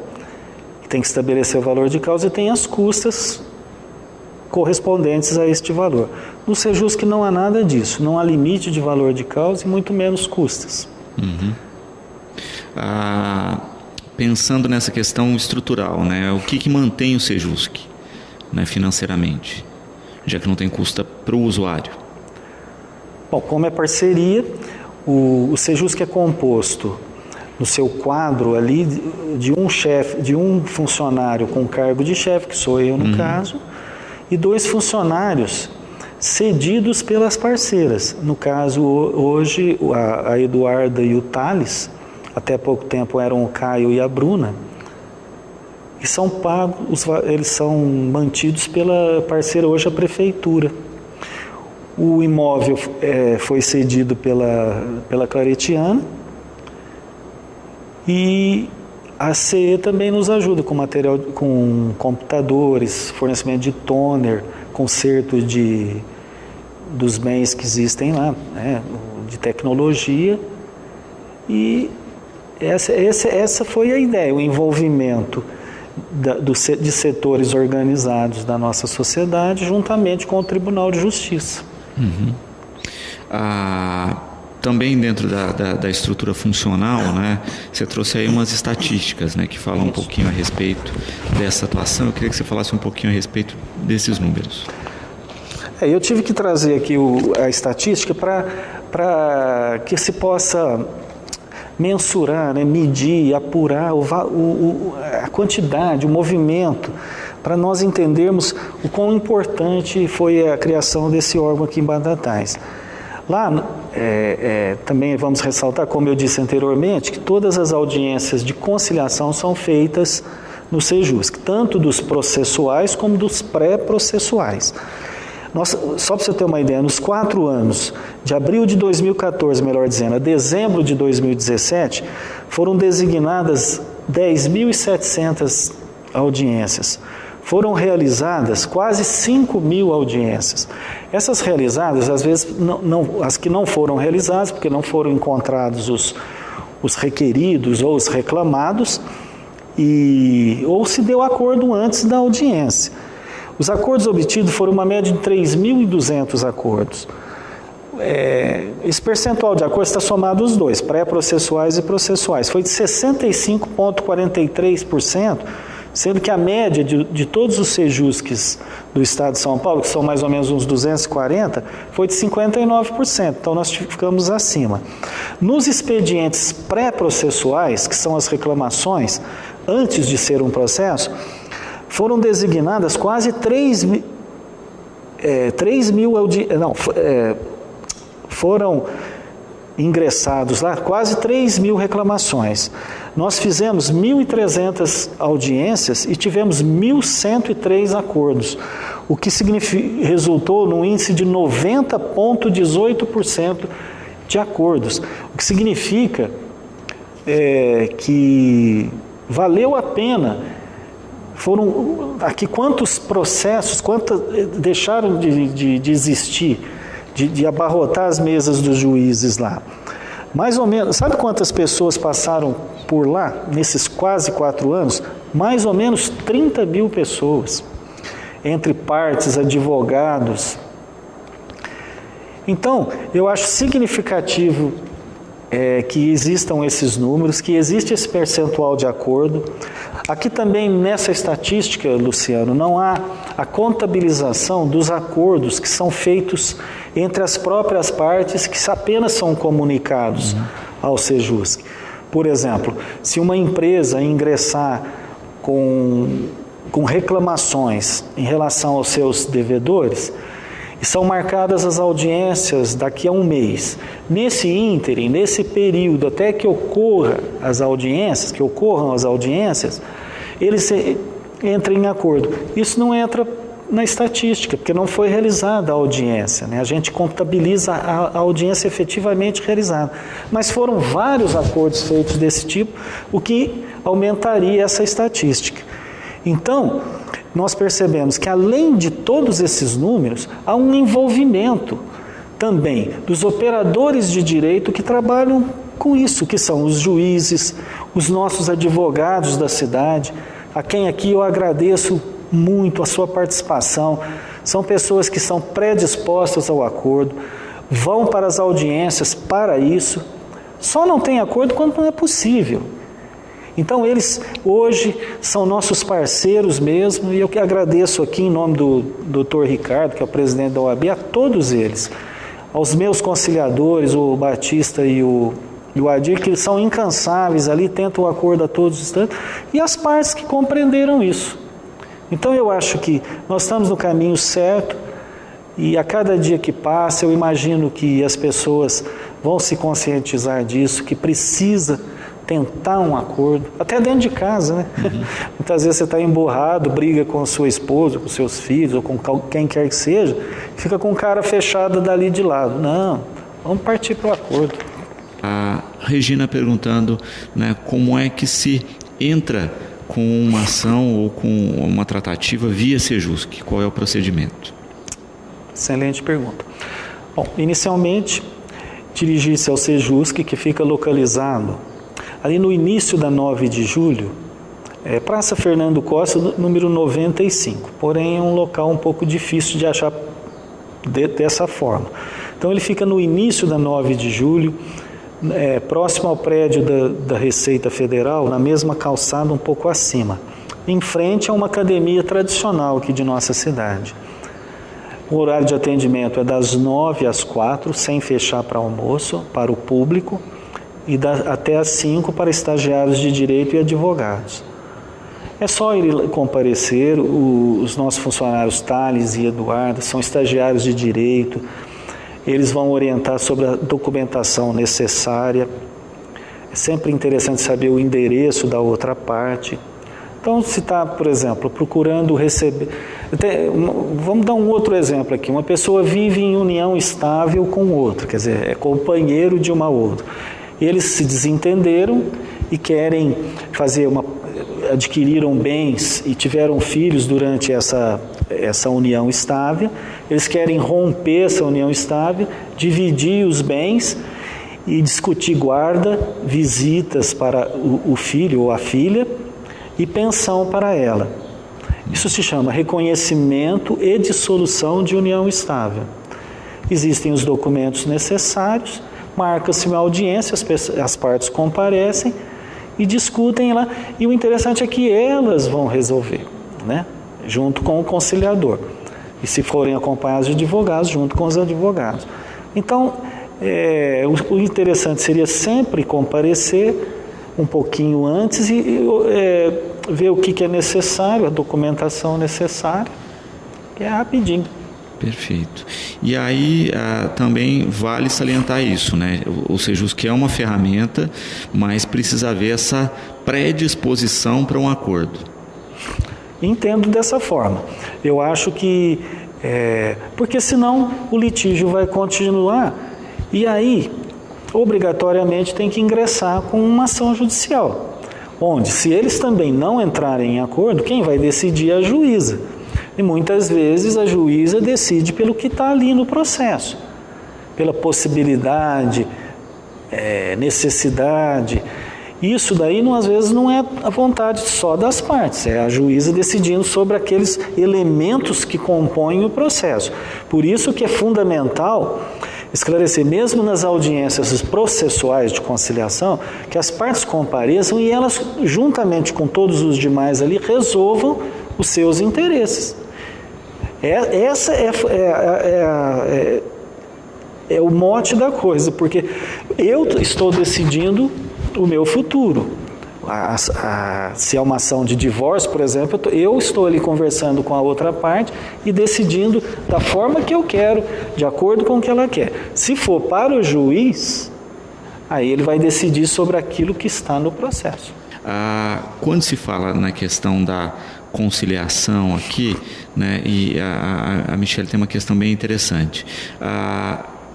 Speaker 7: tem que estabelecer o valor de causa, e tem as custas correspondentes a este valor. No Sejusc não há nada disso, não há limite de valor de causa e muito menos custas.
Speaker 1: Uhum. Pensando nessa questão estrutural, né? O que mantém o Sejusc, né, financeiramente, já que não tem custo para o usuário?
Speaker 7: Bom, como é parceria, o Sejusc é composto no seu quadro ali de um chefe, de um funcionário com cargo de chefe, que sou eu no caso, e 2 funcionários cedidos pelas parceiras. No caso, hoje, a Eduarda e o Thales, até pouco tempo eram o Caio e a Bruna, e são pagos, eles são mantidos pela parceira hoje, a prefeitura. O imóvel foi cedido pela Claretiana, e a CE também nos ajuda com material, com computadores, fornecimento de toner, conserto dos bens que existem lá, né, de tecnologia. E essa foi a ideia, o envolvimento de setores organizados da nossa sociedade juntamente com o Tribunal de Justiça.
Speaker 1: Uhum. Também dentro da estrutura funcional, né, você trouxe aí umas estatísticas, né, que falam um pouquinho a respeito dessa atuação. Eu queria que você falasse um pouquinho a respeito desses números.
Speaker 7: Eu tive que trazer aqui a estatística para que se possa mensurar, né, medir, apurar a quantidade, o movimento, para nós entendermos o quão importante foi a criação desse órgão aqui em Batatais. Lá, também vamos ressaltar, como eu disse anteriormente, que todas as audiências de conciliação são feitas no Sejusc, tanto dos processuais como dos pré-processuais. Só para você ter uma ideia, nos 4 anos, de abril de 2014, melhor dizendo, a dezembro de 2017, foram designadas 10.700 audiências. Foram realizadas quase 5.000 audiências. Essas realizadas, às vezes, as que não foram realizadas, porque não foram encontrados os requeridos ou os reclamados, ou se deu acordo antes da audiência. Os acordos obtidos foram uma média de 3.200 acordos. Esse percentual de acordos está somado os dois, pré-processuais e processuais. Foi de 65,43%, sendo que a média de todos os Sejuscs do Estado de São Paulo, que são mais ou menos uns 240, foi de 59%, então nós ficamos acima. Nos expedientes pré-processuais, que são as reclamações antes de ser um processo, foram designadas quase 3 mil foram ingressados lá quase 3 mil reclamações. Nós fizemos 1.300 audiências e tivemos 1.103 acordos, o que resultou num índice de 90,18% de acordos, o que significa que valeu a pena. Foram aqui quantos processos, deixaram de existir, de abarrotar as mesas dos juízes lá. Mais ou menos, sabe quantas pessoas passaram por lá nesses quase 4 anos? Mais ou menos 30 mil pessoas, entre partes, advogados. Então, eu acho significativo que existam esses números, que existe esse percentual de acordo. Aqui também nessa estatística, Luciano, não há a contabilização dos acordos que são feitos entre as próprias partes, que apenas são comunicados ao Sejusc. Por exemplo, se uma empresa ingressar com reclamações em relação aos seus devedores, e são marcadas as audiências daqui a um mês. Nesse ínterim, nesse período, até que ocorram as audiências, eles entram em acordo. Isso não entra na estatística, porque não foi realizada a audiência, né? A gente contabiliza a audiência efetivamente realizada. Mas foram vários acordos feitos desse tipo, o que aumentaria essa estatística. Então, nós percebemos que, além de todos esses números, há um envolvimento também dos operadores de direito que trabalham com isso, que são os juízes, os nossos advogados da cidade, a quem aqui eu agradeço muito a sua participação. São pessoas que são predispostas ao acordo, vão para as audiências para isso, só não tem acordo quando não é possível. Então, eles hoje são nossos parceiros mesmo, e eu que agradeço aqui em nome do Dr. Ricardo, que é o presidente da OAB, a todos eles, aos meus conciliadores, o Batista e o Adir, que são incansáveis ali, tentam o acordo a todos os instantes, e as partes que compreenderam isso. Então, eu acho que nós estamos no caminho certo, e a cada dia que passa, eu imagino que as pessoas vão se conscientizar disso, que precisa tentar um acordo, até dentro de casa, né? Muitas vezes você está emburrado, briga com a sua esposa, com seus filhos, ou com quem quer que seja, fica com cara fechada dali de lado. Não, vamos partir para o acordo.
Speaker 1: A Regina perguntando, né, como é que se entra com uma ação ou com uma tratativa via Sejusc? Qual é o procedimento?
Speaker 7: Excelente pergunta. Bom, inicialmente, dirigir-se ao Sejusc, que fica localizado ali no início da 9 de julho, Praça Fernando Costa, número 95. Porém, é um local um pouco difícil de achar dessa forma. Então, ele fica no início da 9 de julho, próximo ao prédio da Receita Federal, na mesma calçada, um pouco acima. Em frente a uma academia tradicional aqui de nossa cidade. O horário de atendimento é das 9 às 4, sem fechar para almoço, para o público, e até às 5 para estagiários de direito e advogados. É só ir comparecer. Os nossos funcionários Thales e Eduardo são estagiários de direito, eles vão orientar sobre a documentação necessária. É sempre interessante saber o endereço da outra parte. Então, se está, por exemplo, procurando receber... Vamos dar um outro exemplo aqui. Uma pessoa vive em união estável com outra, quer dizer, é companheiro de uma outra. Eles se desentenderam e querem adquiriram bens e tiveram filhos durante essa união estável. Eles querem romper essa união estável, dividir os bens e discutir guarda, visitas para o filho ou a filha e pensão para ela. Isso se chama reconhecimento e dissolução de união estável. Existem os documentos necessários, marca-se uma audiência, as partes comparecem e discutem lá. E o interessante é que elas vão resolver, né? Junto com o conciliador. E se forem acompanhados de advogados, junto com os advogados. Então, o interessante seria sempre comparecer um pouquinho antes e ver o que é necessário, a documentação necessária, que é rapidinho.
Speaker 1: Perfeito. E aí também vale salientar isso, né? O Sejusc é uma ferramenta, mas precisa haver essa predisposição para um acordo.
Speaker 7: Entendo dessa forma. Eu acho que... porque senão o litígio vai continuar e aí obrigatoriamente tem que ingressar com uma ação judicial, onde, se eles também não entrarem em acordo, quem vai decidir é a juíza. E muitas vezes a juíza decide pelo que está ali no processo, pela possibilidade, necessidade. Isso daí, às vezes, não é a vontade só das partes, é a juíza decidindo sobre aqueles elementos que compõem o processo. Por isso que é fundamental esclarecer, mesmo nas audiências processuais de conciliação, que as partes compareçam e elas, juntamente com todos os demais ali, resolvam os seus interesses. Essa é o mote da coisa, porque eu estou decidindo o meu futuro. Se é uma ação de divórcio, por exemplo, eu estou ali conversando com a outra parte e decidindo da forma que eu quero, de acordo com o que ela quer. Se for para o juiz, aí ele vai decidir sobre aquilo que está no processo.
Speaker 1: Quando se fala na questão da conciliação aqui, né, e a Michele tem uma questão bem interessante.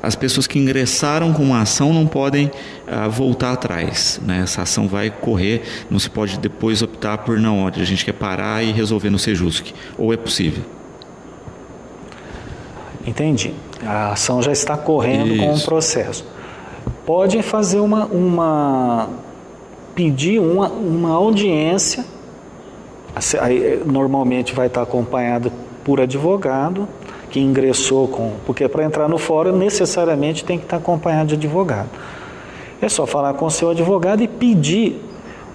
Speaker 1: As pessoas que ingressaram com uma ação não podem voltar atrás, né? Essa ação vai correr, não se pode depois optar por não, a gente quer parar e resolver no Sejusc, ou é possível?
Speaker 7: Entendi. A ação já está correndo com o processo. Pode fazer pedir uma audiência, normalmente vai estar acompanhado por advogado, que ingressou porque para entrar no fórum necessariamente tem que estar acompanhado de advogado. É só falar com o seu advogado e pedir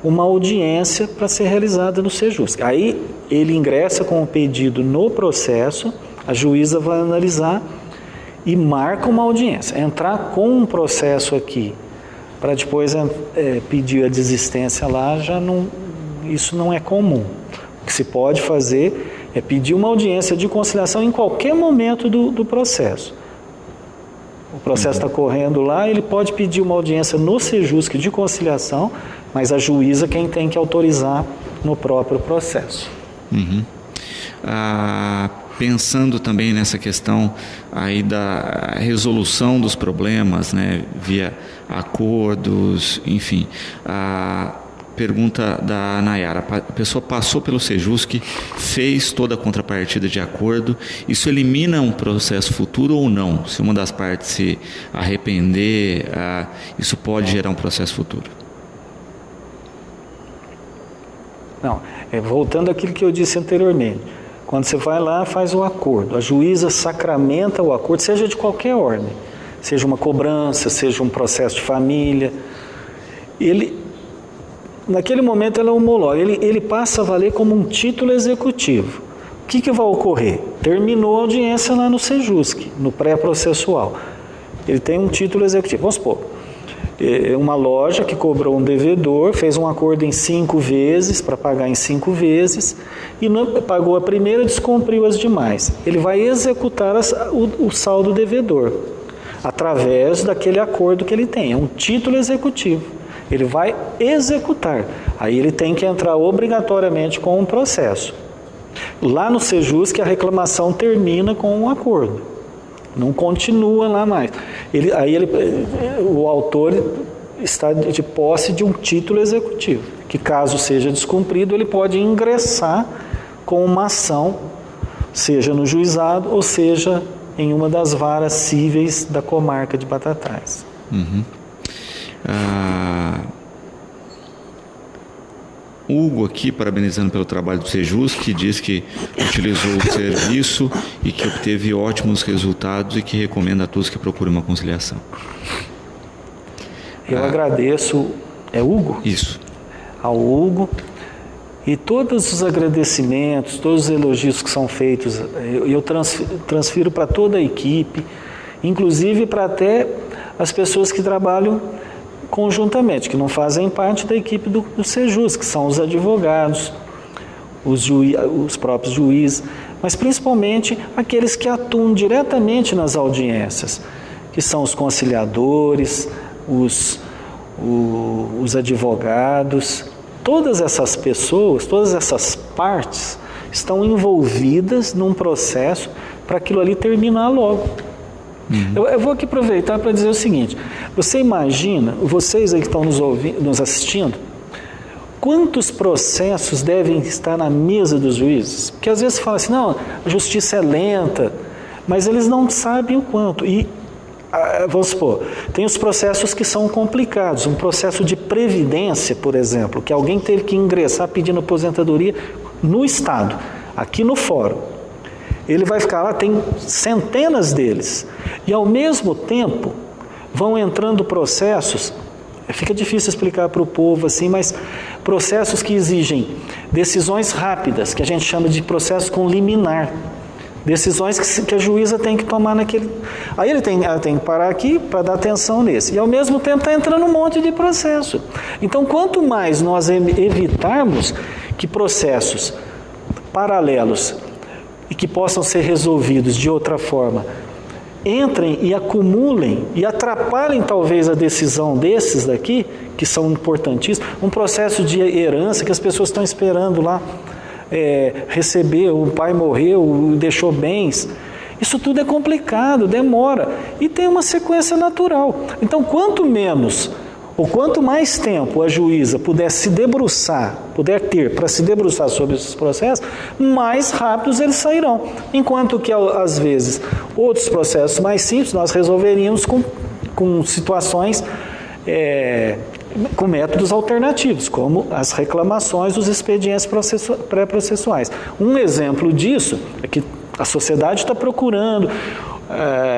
Speaker 7: uma audiência para ser realizada no Sejusc. Aí ele ingressa com o pedido no processo, a juíza vai analisar e marca uma audiência. Entrar com um processo aqui para depois pedir a desistência lá, isso não é comum. O que se pode fazer é pedir uma audiência de conciliação em qualquer momento do processo. O processo está correndo lá, ele pode pedir uma audiência no Sejusc de conciliação, mas a juíza quem tem que autorizar no próprio processo.
Speaker 1: Pensando também nessa questão aí da resolução dos problemas, né, via acordos, enfim, pergunta da Nayara: a pessoa passou pelo Sejusc, fez toda a contrapartida de acordo, isso elimina um processo futuro ou não? Se uma das partes se arrepender, isso pode gerar um processo futuro?
Speaker 7: Não, voltando àquilo que eu disse anteriormente, quando você vai lá, faz o acordo, a juíza sacramenta o acordo, seja de qualquer ordem, seja uma cobrança, seja um processo de família, naquele momento ela homologa, ele passa a valer como um título executivo. O que vai ocorrer? Terminou a audiência lá no Sejusc, no pré-processual. Ele tem um título executivo. Vamos supor, uma loja que cobrou um devedor, fez um acordo em 5 vezes, para pagar em 5 vezes, e não pagou a primeira e descumpriu as demais. Ele vai executar o saldo devedor, através daquele acordo que ele tem. É um título executivo. Ele vai executar. Aí ele tem que entrar obrigatoriamente com um processo. Lá no Sejusc, a reclamação termina com um acordo. Não continua lá mais. O autor está de posse de um título executivo, que caso seja descumprido, ele pode ingressar com uma ação, seja no juizado ou seja em uma das varas cíveis da comarca de Batatais.
Speaker 1: Hugo aqui, parabenizando pelo trabalho do Sejusc, que diz que utilizou o serviço e que obteve ótimos resultados e que recomenda a todos que procurem uma conciliação.
Speaker 7: Eu agradeço, é Hugo?
Speaker 1: Isso.
Speaker 7: Ao Hugo, e todos os agradecimentos, todos os elogios que são feitos, eu transfiro para toda a equipe, inclusive para até as pessoas que trabalham conjuntamente, que não fazem parte da equipe do Sejusc, que são os advogados, os próprios juízes, mas principalmente aqueles que atuam diretamente nas audiências, que são os conciliadores, os advogados. Todas essas pessoas, todas essas partes estão envolvidas num processo para aquilo ali terminar logo. Eu vou aqui aproveitar para dizer o seguinte: você imagina, vocês aí que estão nos assistindo, quantos processos devem estar na mesa dos juízes? Porque às vezes fala assim, não, a justiça é lenta, mas eles não sabem o quanto. E, vamos supor, tem os processos que são complicados. Um processo de previdência, por exemplo, que alguém teve que ingressar pedindo aposentadoria no Estado, aqui no fórum. Ele vai ficar lá, tem centenas deles. E ao mesmo tempo vão entrando processos, fica difícil explicar para o povo assim, mas processos que exigem decisões rápidas, que a gente chama de processo com liminar. Decisões que a juíza tem que tomar naquele... Aí ela tem que parar aqui para dar atenção nesse. E ao mesmo tempo está entrando um monte de processo. Então, quanto mais nós evitarmos que processos paralelos e que possam ser resolvidos de outra forma entrem e acumulem e atrapalhem talvez a decisão desses daqui, que são importantíssimos, um processo de herança que as pessoas estão esperando lá, receber, o pai morreu, deixou bens, isso tudo é complicado, demora e tem uma sequência natural. Então, quanto menos ou quanto mais tempo a juíza puder ter para se debruçar sobre esses processos, mais rápidos eles sairão. Enquanto que, às vezes, outros processos mais simples nós resolveríamos com situações, com métodos alternativos, como as reclamações dos expedientes pré-processuais. Um exemplo disso é que a sociedade está procurando,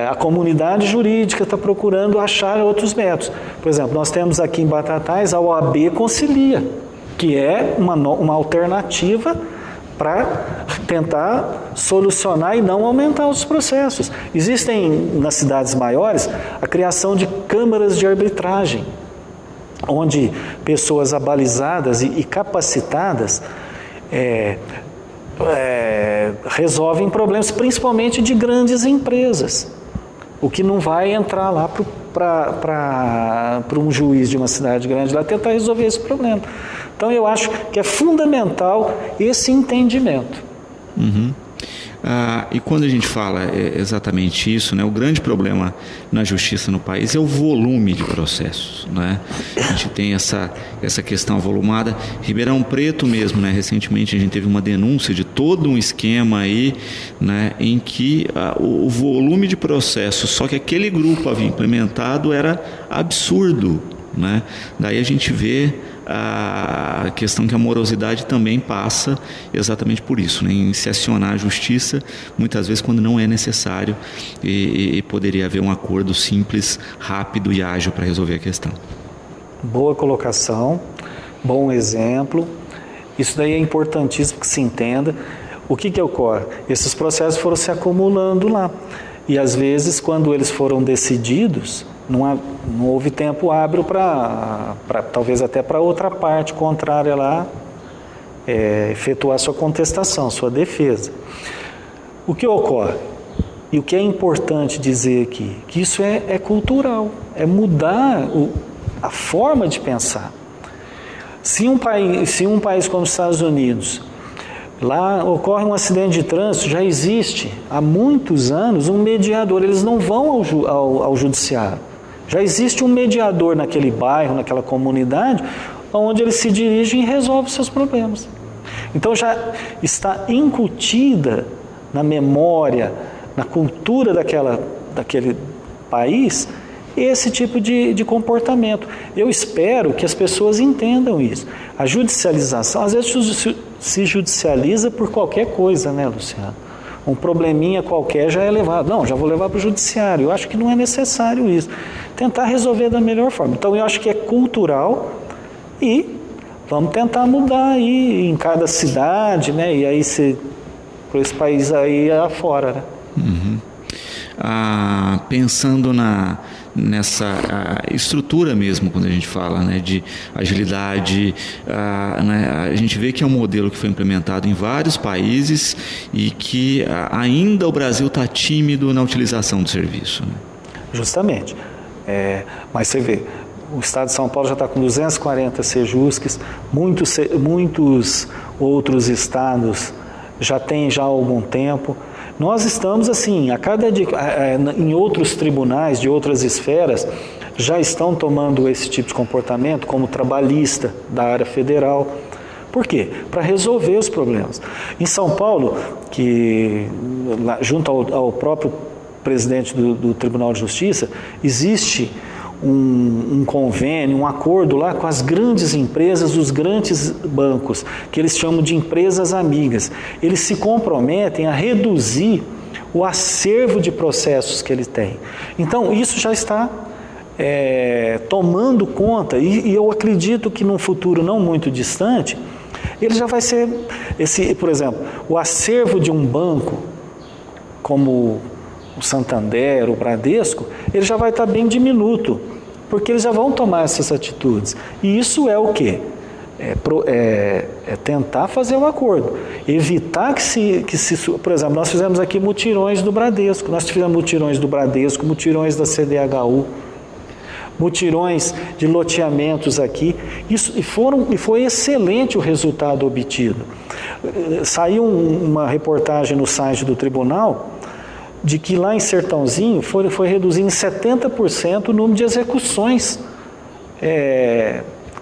Speaker 7: a comunidade jurídica está procurando achar outros métodos. Por exemplo, nós temos aqui em Batatais a OAB Concilia, que é uma alternativa para tentar solucionar e não aumentar os processos. Existem nas cidades maiores a criação de câmaras de arbitragem, onde pessoas abalizadas e capacitadas resolvem problemas, principalmente de grandes empresas, o que não vai entrar lá para um juiz de uma cidade grande lá tentar resolver esse problema. Então eu acho que é fundamental esse entendimento.
Speaker 1: E quando a gente fala exatamente isso, né, o grande problema na justiça no país é o volume de processos, né? A gente tem essa questão volumada. Ribeirão Preto mesmo, né, recentemente a gente teve uma denúncia de todo um esquema aí, né, em que o volume de processos, só que aquele grupo havia implementado era absurdo, né? Daí a gente vê a questão que a morosidade também passa exatamente por isso, né? Em se acionar a justiça, muitas vezes quando não é necessário e poderia haver um acordo simples, rápido e ágil para resolver a questão.
Speaker 7: Boa colocação, bom exemplo. Isso daí é importantíssimo que se entenda. O que ocorre? Esses processos foram se acumulando lá e às vezes quando eles foram decididos, não houve tempo hábil para talvez até para outra parte contrária lá efetuar sua contestação, sua defesa. O que ocorre? E o que é importante dizer aqui? Que isso é cultural, é mudar a forma de pensar. Se um país como os Estados Unidos, lá ocorre um acidente de trânsito, já existe há muitos anos um mediador, eles não vão ao judiciário. Já existe um mediador naquele bairro, naquela comunidade, onde ele se dirige e resolve os seus problemas. Então já está incutida na memória, na cultura daquele país, esse tipo de comportamento. Eu espero que as pessoas entendam isso. A judicialização, às vezes se judicializa por qualquer coisa, né, Luciano? Um probleminha qualquer já é levado. Não, já vou levar para o judiciário. Eu acho que não é necessário isso. Tentar resolver da melhor forma. Então, eu acho que é cultural e vamos tentar mudar aí em cada cidade, né? E aí, por esse país aí afora, né?
Speaker 1: Pensando nessa estrutura mesmo, quando a gente fala, né, de agilidade, né, a gente vê que é um modelo que foi implementado em vários países e que ainda o Brasil está tímido na utilização do serviço, né?
Speaker 7: Justamente. Mas você vê, o Estado de São Paulo já está com 240 SEJUSCs, muitos outros estados já têm já há algum tempo. Nós estamos assim, a cada dia, em outros tribunais de outras esferas, já estão tomando esse tipo de comportamento, como trabalhista da área federal. Por quê? Para resolver os problemas. Em São Paulo, junto ao próprio presidente do Tribunal de Justiça, existe um convênio, um acordo lá com as grandes empresas, os grandes bancos, que eles chamam de empresas amigas. Eles se comprometem a reduzir o acervo de processos que eles têm. Então, isso já está tomando conta, e eu acredito que num futuro não muito distante, ele já vai ser, por exemplo, o acervo de um banco, como o Santander, o Bradesco, ele já vai estar bem diminuto, porque eles já vão tomar essas atitudes. E isso é o quê? É tentar fazer um acordo, evitar que se... Por exemplo, nós fizemos aqui mutirões do Bradesco, nós tivemos mutirões do Bradesco, mutirões da CDHU, mutirões de loteamentos aqui, e foi excelente o resultado obtido. Saiu uma reportagem no site do tribunal de que lá em Sertãozinho foi reduzido em 70% o número de execuções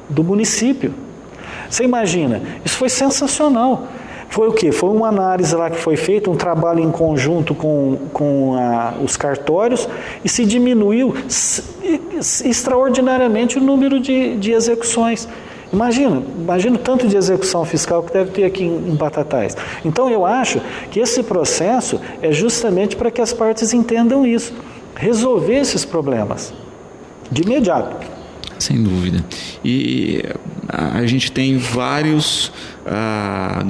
Speaker 7: do município. Você imagina, isso foi sensacional. Foi o quê? Foi uma análise lá que foi feita, um trabalho em conjunto com os cartórios, e se diminuiu extraordinariamente o número de execuções. Imagina o tanto de execução fiscal que deve ter aqui em Batatais. Então eu acho que esse processo é justamente para que as partes entendam isso, resolver esses problemas de imediato.
Speaker 1: Sem dúvida. E a gente tem vários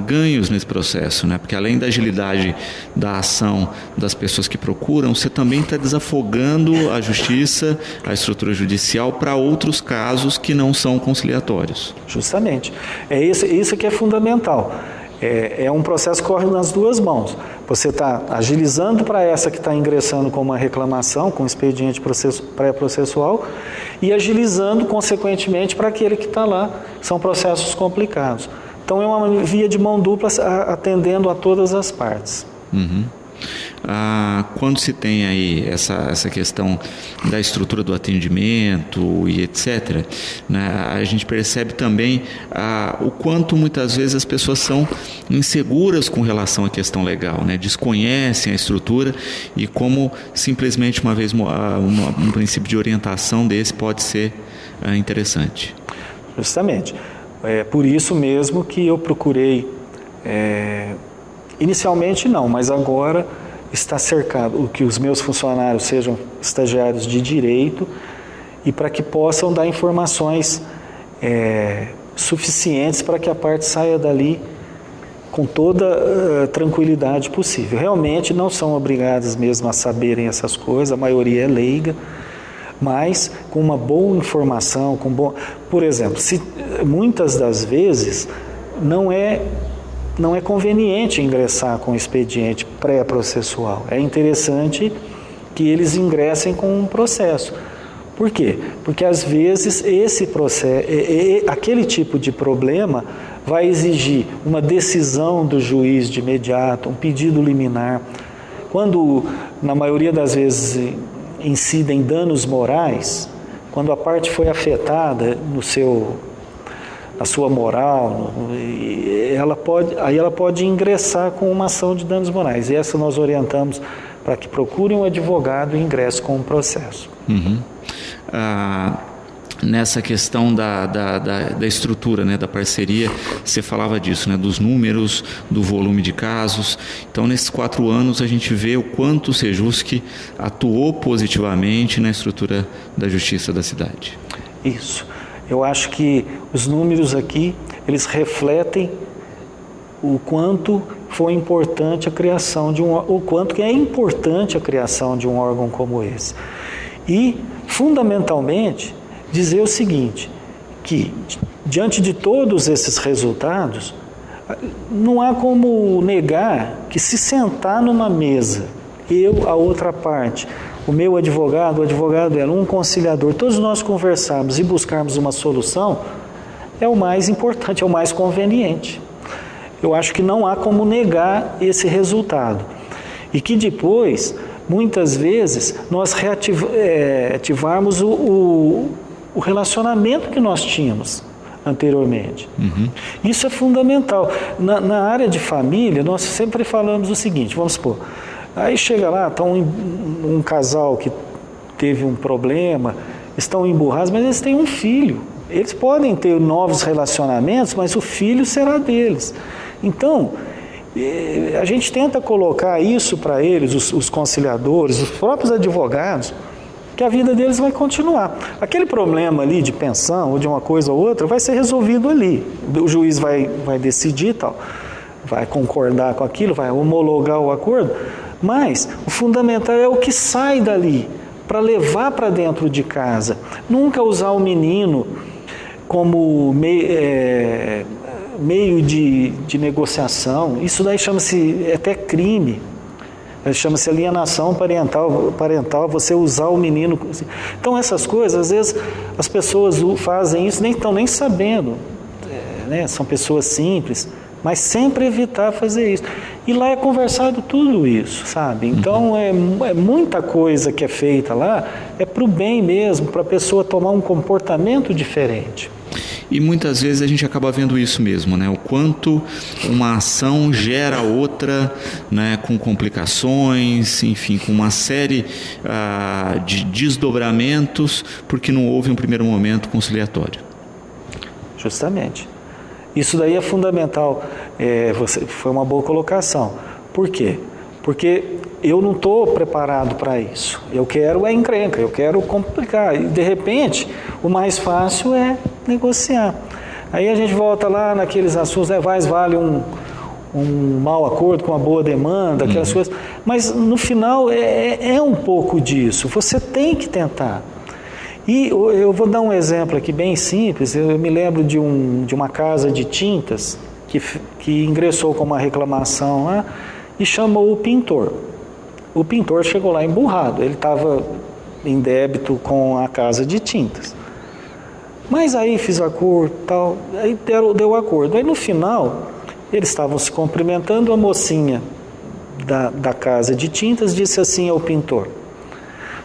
Speaker 1: ganhos nesse processo, né? Porque além da agilidade da ação das pessoas que procuram, você também está desafogando a justiça, a estrutura judicial para outros casos que não são conciliatórios.
Speaker 7: Justamente. Isso que é fundamental. É um processo que corre nas duas mãos. Você está agilizando para essa que está ingressando com uma reclamação, com expediente pré-processual, e agilizando, consequentemente, para aquele que está lá. São processos complicados. Então, é uma via de mão dupla atendendo a todas as partes.
Speaker 1: Uhum. Quando se tem aí essa questão da estrutura do atendimento e etc., né, a gente percebe também o quanto muitas vezes as pessoas são inseguras com relação à questão legal, né, desconhecem a estrutura, e como simplesmente uma vez um princípio de orientação desse pode ser interessante. Justamente.
Speaker 7: Por isso mesmo que eu procurei, inicialmente não, mas agora está cercado, que os meus funcionários sejam estagiários de direito, e para que possam dar informações suficientes para que a parte saia dali com toda a tranquilidade possível. Realmente não são obrigadas mesmo a saberem essas coisas, a maioria é leiga, mas com uma boa informação, por exemplo, muitas das vezes não é conveniente ingressar com expediente pré-processual. É interessante que eles ingressem com um processo. Por quê? Porque às vezes esse processo, aquele tipo de problema vai exigir uma decisão do juiz de imediato, um pedido liminar. Quando, na maioria das vezes, incidem danos morais, quando a parte foi afetada na sua moral, ela pode ingressar com uma ação de danos morais. E essa nós orientamos para que procurem um advogado e ingressem com um processo.
Speaker 1: Uhum. Nessa questão da estrutura, né, da parceria, você falava disso, né, dos números, do volume de casos. Então, nesses 4 anos, a gente vê o quanto o Sejusc atuou positivamente na estrutura da justiça da cidade.
Speaker 7: Isso. Eu acho que os números aqui, eles refletem o quanto foi importante a criação o quanto que é importante a criação de um órgão como esse. E, fundamentalmente, dizer o seguinte, que diante de todos esses resultados, não há como negar que se sentar numa mesa, a outra parte, o meu advogado, o advogado dela, um conciliador, todos nós conversarmos e buscarmos uma solução, é o mais importante, é o mais conveniente. Eu acho que não há como negar esse resultado. e que depois, muitas vezes, nós reativarmos o relacionamento que nós tínhamos anteriormente. Isso é fundamental. Na área de família, nós sempre falamos o seguinte, vamos supor, aí chega lá, está um casal que teve um problema, estão emburrados, mas eles têm um filho. Eles podem ter novos relacionamentos, mas o filho será deles. Então, a gente tenta colocar isso para eles, os conciliadores, os próprios advogados, que a vida deles vai continuar. Aquele problema ali de pensão ou de uma coisa ou outra vai ser resolvido ali. O juiz vai decidir e tal, vai concordar com aquilo, vai homologar o acordo, mas o fundamental é o que sai dali, para levar para dentro de casa. Nunca usar o menino como meio de negociação. Isso daí chama-se até crime. Chama-se alienação parental, você usar o menino. Então, essas coisas, às vezes, as pessoas fazem isso, nem estão nem sabendo. Né? São pessoas simples, mas sempre evitar fazer isso. E lá é conversado tudo isso, sabe? Então, é muita coisa que é feita lá, é para o bem mesmo, para a pessoa tomar um comportamento diferente.
Speaker 1: E muitas vezes a gente acaba vendo isso mesmo, né? O quanto uma ação gera outra, né? Com complicações, enfim, com uma série de desdobramentos, porque não houve um primeiro momento conciliatório.
Speaker 7: Justamente. Isso daí é fundamental. Foi uma boa colocação. Por quê? Porque eu não estou preparado para isso. Eu quero encrenca, eu quero complicar. E, de repente, o mais fácil é negociar. Aí a gente volta lá naqueles assuntos, vale um mau acordo com uma boa demanda, aquelas coisas. Mas, no final, é um pouco disso. Você tem que tentar. E eu vou dar um exemplo aqui bem simples. Eu me lembro de uma casa de tintas que ingressou com uma reclamação lá e chamou o pintor. O pintor chegou lá emburrado, ele estava em débito com a casa de tintas. Mas aí fiz acordo, tal, aí deu o acordo. Aí no final, eles estavam se cumprimentando, a mocinha da casa de tintas disse assim ao pintor: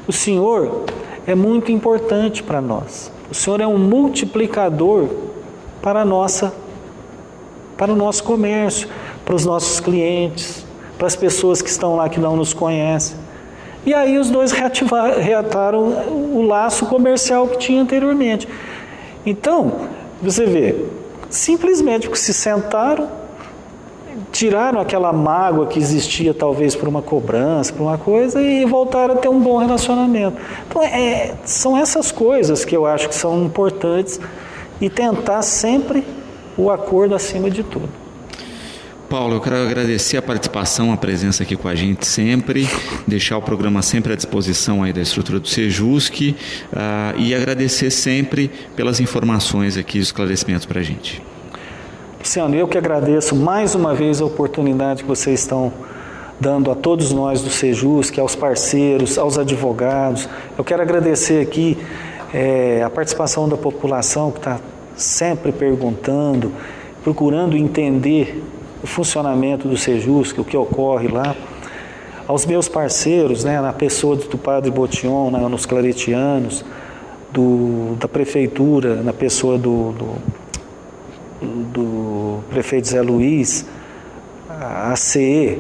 Speaker 7: o senhor é muito importante para nós, o senhor é um multiplicador para o nosso comércio, para os nossos clientes, para as pessoas que estão lá que não nos conhecem. E aí os dois reataram o laço comercial que tinha anteriormente. Então, você vê, simplesmente porque se sentaram, tiraram aquela mágoa que existia talvez por uma cobrança, por uma coisa, e voltaram a ter um bom relacionamento. Então, são essas coisas que eu acho que são importantes e tentar sempre o acordo acima de tudo.
Speaker 1: Paulo, eu quero agradecer a participação, a presença aqui com a gente sempre, deixar o programa sempre à disposição aí da estrutura do Sejusc e agradecer sempre pelas informações aqui e os esclarecimentos para a gente.
Speaker 7: Luciano, eu que agradeço mais uma vez a oportunidade que vocês estão dando a todos nós do Sejusc, aos parceiros, aos advogados. Eu quero agradecer aqui a participação da população que está sempre perguntando, procurando entender o funcionamento do Sejusc, o que ocorre lá, aos meus parceiros, né, na pessoa do Padre Botion, nos claretianos, da prefeitura, na pessoa do prefeito Zé Luiz, a CE,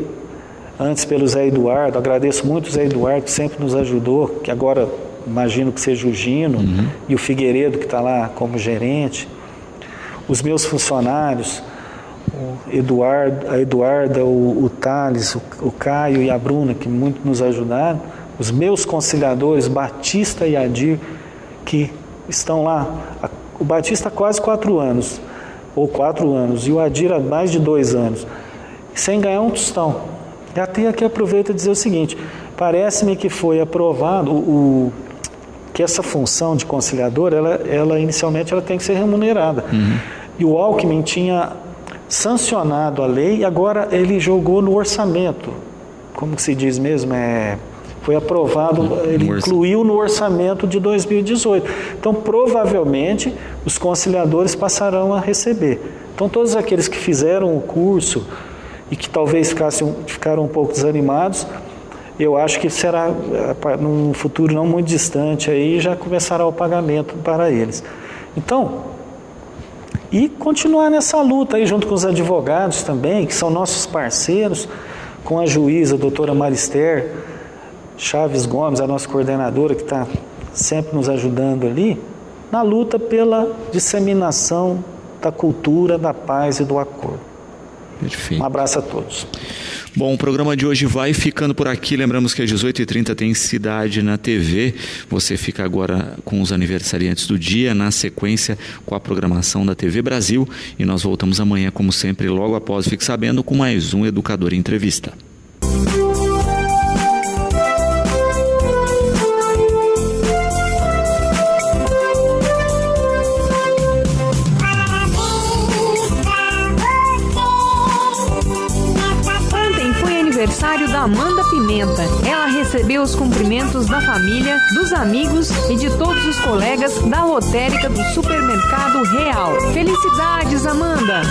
Speaker 7: antes pelo Zé Eduardo. Agradeço muito o Zé Eduardo, que sempre nos ajudou, que agora imagino que seja o Gino, e o Figueiredo, que está lá como gerente, os meus funcionários, a Eduarda, o Thales, o Caio e a Bruna, que muito nos ajudaram, os meus conciliadores, Batista e Adir, que estão lá. O Batista há quase 4 anos, e o Adir há mais de 2 anos, sem ganhar um tostão. E até aqui aproveito a dizer o seguinte: parece-me que foi aprovado que essa função de conciliador, ela inicialmente ela tem que ser remunerada. E o Alckmin tinha sancionado a lei e agora ele jogou no orçamento. Como se diz mesmo? Foi aprovado, ele incluiu no orçamento de 2018. Então, provavelmente, os conciliadores passarão a receber. Então, todos aqueles que fizeram o curso, e que talvez ficaram um pouco desanimados, eu acho que será, num futuro não muito distante, aí já começará o pagamento para eles. Então, e continuar nessa luta aí junto com os advogados também, que são nossos parceiros, com a juíza, a doutora Marister Chaves Gomes, a nossa coordenadora, que está sempre nos ajudando ali, na luta pela disseminação da cultura, da paz e do acordo.
Speaker 1: Perfeito.
Speaker 7: Um abraço a todos.
Speaker 1: Bom, o programa de hoje vai ficando por aqui. Lembramos que às 18h30 tem Cidade na TV. Você fica agora com os aniversariantes do dia, na sequência com a programação da TV Brasil. E nós voltamos amanhã, como sempre, logo após Fique Sabendo, com mais um Educador em Entrevista.
Speaker 8: Aniversário da Amanda Pimenta. Ela recebeu os cumprimentos da família, dos amigos e de todos os colegas da lotérica do Supermercado Real. Felicidades, Amanda!